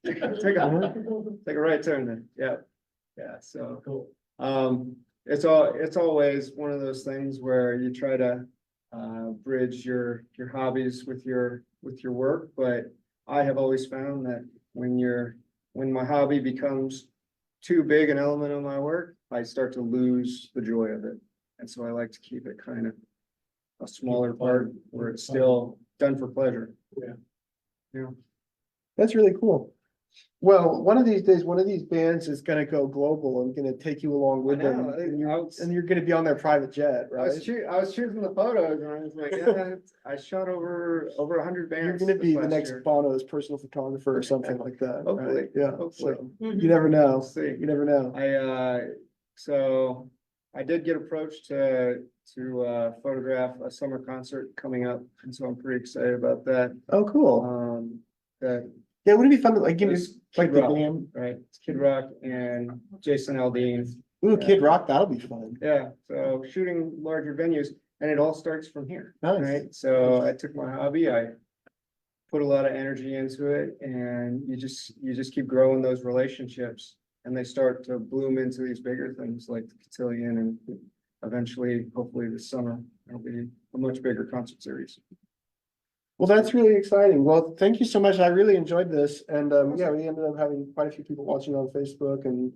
Take a right turn then. Yeah. Yeah, so, Cool. it's always one of those things where you try to bridge your hobbies with your work, but I have always found that when my hobby becomes too big an element of my work, I start to lose the joy of it. And so I like to keep it kind of a smaller part where it's still done for pleasure. Yeah. Yeah. That's really cool. Well, one of these days, one of these bands is gonna go global and gonna take you along with I them. know, And you're gonna be on their private jet, I right? was choosing the photos and I was like, yeah, I shot over 100 bands. You're gonna this be the last next year. Bono's personal photographer or something like that. right? Hopefully, Yeah, hopefully. so you never know. We'll see. You never know. So I did get approached to photograph a summer concert coming up, and so I'm pretty excited about that. Oh, cool. That Yeah, wouldn't it be fun to like give you is like Kid the Rock, band? right? It's Kid Rock and Jason Aldean. Ooh, Kid Rock, that'll be fun. Yeah, so shooting larger venues, and it all starts from here, Nice. right? So I took my hobby, I put a lot of energy into it, and you just keep growing those relationships. And they start to bloom into these bigger things like the Cotillion and eventually, hopefully this summer, it'll be a much bigger concert series. Well, that's really exciting. Well, thank you so much. I really enjoyed this. And yeah, we ended up having quite a few people watching on Facebook and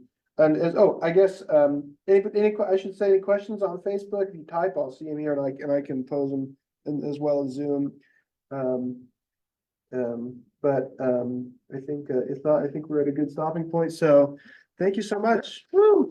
I guess I should say any questions on Facebook, if you type, I'll see them here and I can pose them as well as Zoom. But I think if not, I think we're at a good stopping point. So thank you so much. Woo!